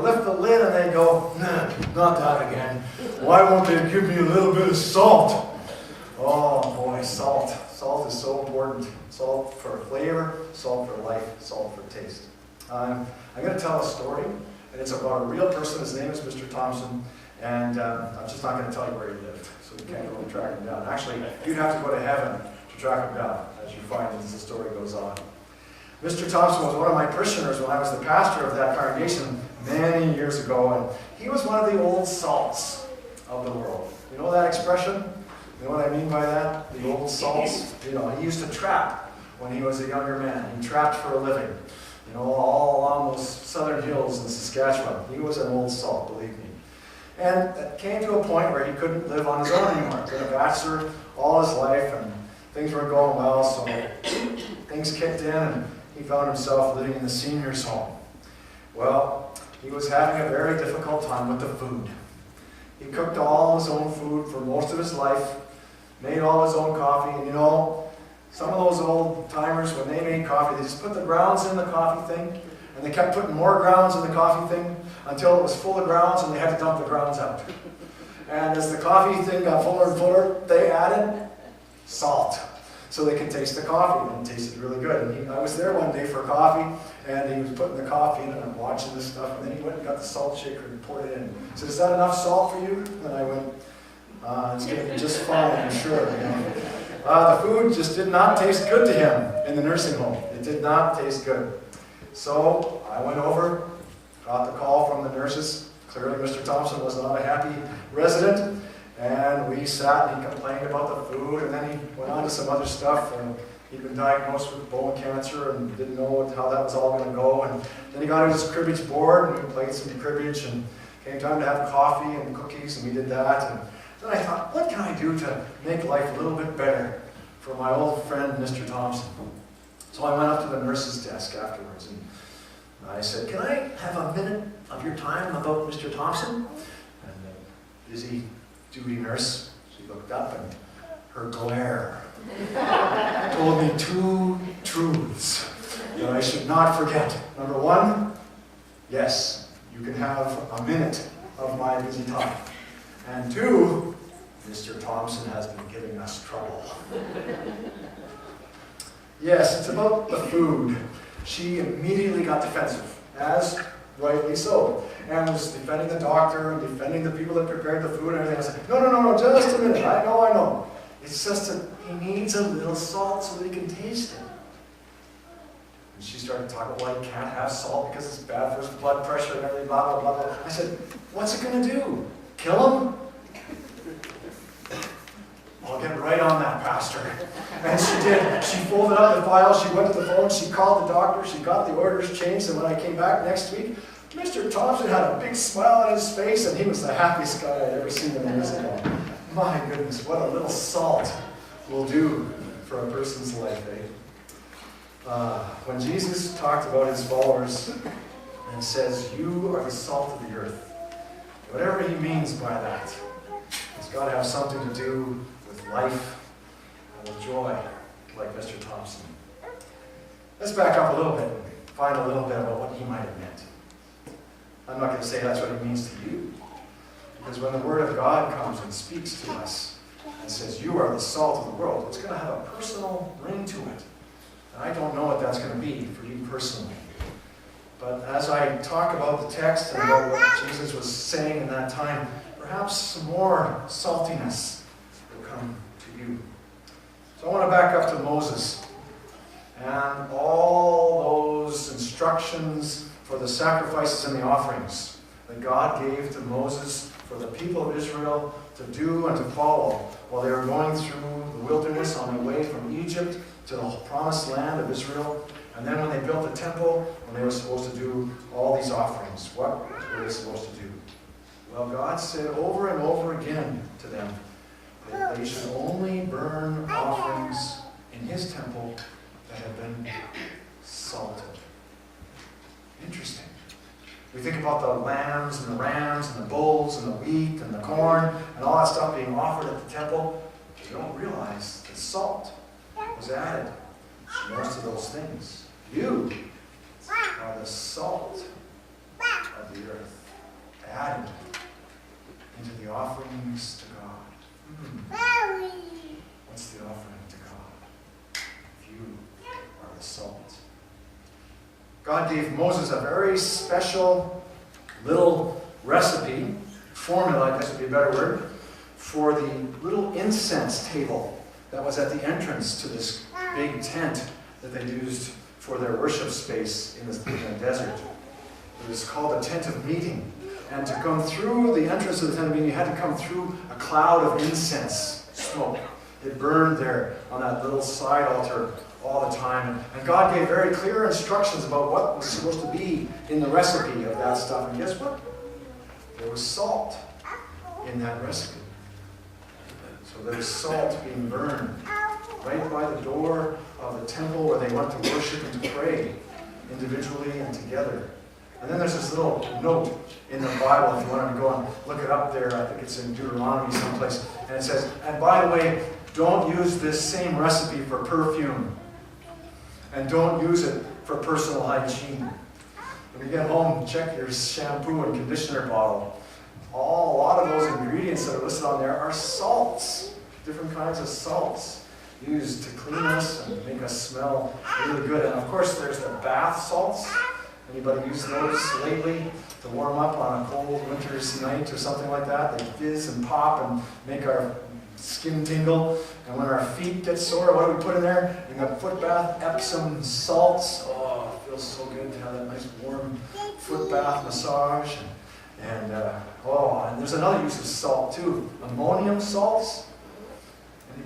lift the lid and they'd go, nah, not that again. Why won't they give me a little bit of salt? Oh boy, salt. Salt is so important. Salt for flavor, salt for life, salt for taste. I'm going to tell a story, and it's about a real person. His name is Mr. Thompson, and I'm just not going to tell you where he lived, so you can't go and track him down. Actually, you'd have to go to heaven to track him down, as you find as the story goes on. Mr. Thompson was one of my parishioners when I was the pastor of that congregation many years ago, and he was one of the old salts of the world. You know that expression? You know what I mean by that? The old salts? You know, he used to trap when he was a younger man. He trapped for a living. You know, all along those southern hills in Saskatchewan. He was an old salt, believe me. And it came to a point where he couldn't live on his own anymore. He'd been a bachelor all his life, and things weren't going well, so things kicked in, and he found himself living in the seniors' home. Well, he was having a very difficult time with the food. He cooked all his own food for most of his life, made all his own coffee, and you know, some of those old timers, when they made coffee, they just put the grounds in the coffee thing, and they kept putting more grounds in the coffee thing until it was full of grounds, and they had to dump the grounds out. And as the coffee thing got fuller and fuller, they added salt, so they could taste the coffee, and it tasted really good. And I was there one day for coffee, and he was putting the coffee in, and I'm watching this stuff, and then he went and got the salt shaker and poured it in. He said, "Is that enough salt for you?" And I went, "It's going to be just fine, I'm sure." You know? The food just did not taste good to him in the nursing home. It did not taste good. So I went over, got the call from the nurses. Clearly Mr. Thompson was not a happy resident. And we sat and he complained about the food, and then he went on to some other stuff. And he'd been diagnosed with bone cancer and didn't know how that was all going to go. And then he got his cribbage board, and we played some cribbage, and came time to have coffee and cookies, and we did that. And then I thought, what can I do to make life a little bit better for my old friend, Mr. Thompson? So I went up to the nurse's desk afterwards, and I said, "Can I have a minute of your time about Mr. Thompson?" And the busy duty nurse, she looked up, and her glare told me two truths that I should not forget. Number one, yes, you can have a minute of my busy time. And two, Mr. Thompson has been giving us trouble. Yes, it's about the food. She immediately got defensive, as rightly so, and was defending the doctor and defending the people that prepared the food and everything. I said, no, just a minute. I know. It's just that he needs a little salt so that he can taste it. And she started talking, well, he can't have salt because it's bad for his blood pressure and everything, blah, blah, blah, blah. I said, what's it going to do? Kill him? I'll get right on that, Pastor. And she did. She folded up the file, she went to the phone, she called the doctor, she got the orders changed, and when I came back next week, Mr. Thompson had a big smile on his face, and he was the happiest guy I'd ever seen in years ago. My goodness, what a little salt will do for a person's life, eh? When Jesus talked about his followers and says, "You are the salt of the earth," whatever he means by that, it's got to have something to do with life and with joy, like Mr. Thompson. Let's back up a little bit and find a little bit about what he might have meant. I'm not going to say that's what he means to you, because when the Word of God comes and speaks to us and says, "You are the salt of the world," it's going to have a personal ring to it. And I don't know what that's going to be for you personally. But as I talk about the text and about what Jesus was saying in that time, perhaps some more saltiness will come to you. So I want to back up to Moses and all those instructions for the sacrifices and the offerings that God gave to Moses for the people of Israel to do and to follow while they were going through the wilderness on their way from Egypt to the promised land of Israel. And then when they built the temple, when they were supposed to do all these offerings, what were they supposed to do? Well, God said over and over again to them that they should only burn offerings in his temple that have been salted. Interesting. We think about the lambs and the rams and the bulls and the wheat and the corn and all that stuff being offered at the temple. But you don't realize that salt was added to most of those things. You are the salt of of the earth, added into the offerings to God. What's the offering to God? You are the salt. God gave Moses a very special little recipe, formula, I guess would be a better word, for the little incense table that was at the entrance to this big tent that they used for their worship space in the desert. It was called the tent of meeting. And to come through the entrance of the tent of meeting, you had to come through a cloud of incense smoke. It burned there on that little side altar all the time. And God gave very clear instructions about what was supposed to be in the recipe of that stuff. And guess what? There was salt in that recipe. So there was salt being burned right by the door of the temple where they went to worship and to pray individually and together. And then there's this little note in the Bible, if you wanted to go and look it up there, I think it's in Deuteronomy someplace, and it says, and by the way, don't use this same recipe for perfume, and don't use it for personal hygiene. When you get home, check your shampoo and conditioner bottle. A lot of those ingredients that are listed on there are salts, different kinds of salts used to clean us and make us smell really good. And of course, there's the bath salts. Anybody use those lately to warm up on a cold winter's night or something like that? They fizz and pop and make our skin tingle. And when our feet get sore, what do we put in there? In a foot bath, Epsom salts. Oh, it feels so good to have that nice warm foot bath massage. And there's another use of salt too. Ammonium salts.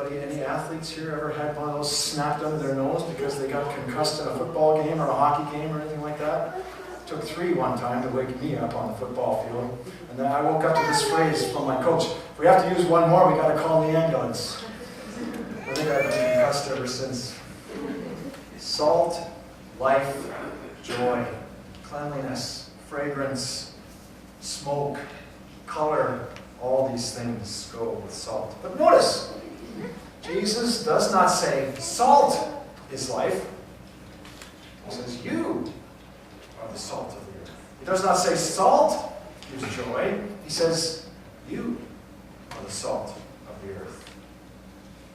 Any athletes here ever had one of those snapped under their nose because they got concussed in a football game or a hockey game or anything like that? It took 3 one time to wake me up on the football field. And then I woke up to this phrase from my coach: if we have to use one more, we got to call the ambulance. I think I've been concussed ever since. Salt, life, joy, cleanliness, fragrance, smoke, color, all these things go with salt. But notice, Jesus does not say, salt is life. He says, you are the salt of the earth. He does not say, salt gives joy. He says, you are the salt of the earth.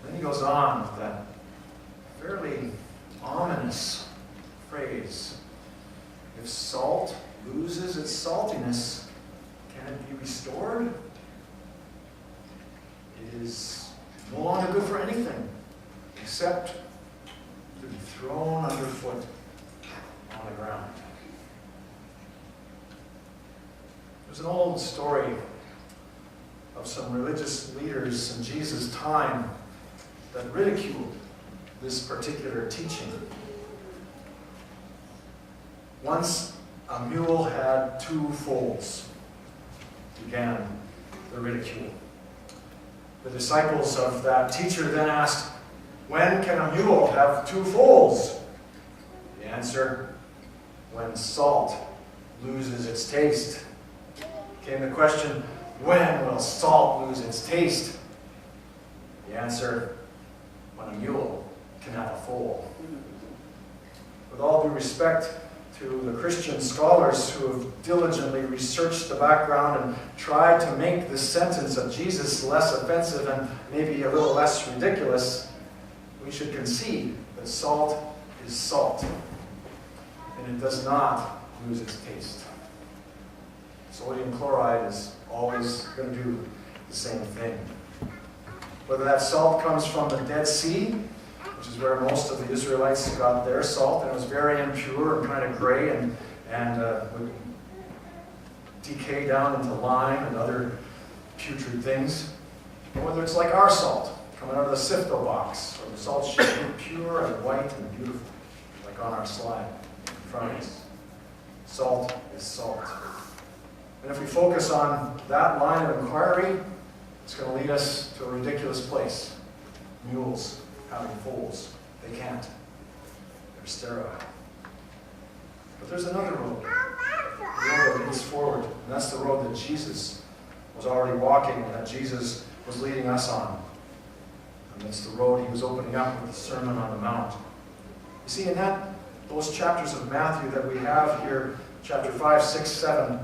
Then he goes on with that fairly ominous phrase. If salt loses its saltiness, can it be restored? It is no longer good for anything except to be thrown underfoot on the ground. There's an old story of some religious leaders in Jesus' time that ridiculed this particular teaching. Once a mule had 2 foals, began the ridicule. The disciples of that teacher then asked, when can a mule have 2 foals? The answer, when salt loses its taste. Came the question, when will salt lose its taste? The answer, when a mule can have a foal. With all due respect to the Christian scholars who have diligently researched the background and tried to make the sentence of Jesus less offensive and maybe a little less ridiculous, we should concede that salt is salt, and it does not lose its taste. Sodium chloride is always going to do the same thing. Whether that salt comes from the Dead Sea, which is where most of the Israelites got their salt, and it was very impure and kind of gray and would decay down into lime and other putrid things. Or whether it's like our salt, coming out of the sifto box, or the salt sheet, pure and white and beautiful, like on our slide in front of us. Salt is salt. And if we focus on that line of inquiry, it's going to lead us to a ridiculous place. Mules having foals. They can't. They're sterile. But there's another road. The road that leads forward. And that's the road that Jesus was already walking and that Jesus was leading us on. And it's the road he was opening up with the Sermon on the Mount. You see, in those chapters of Matthew that we have here, chapter 5, 6, 7,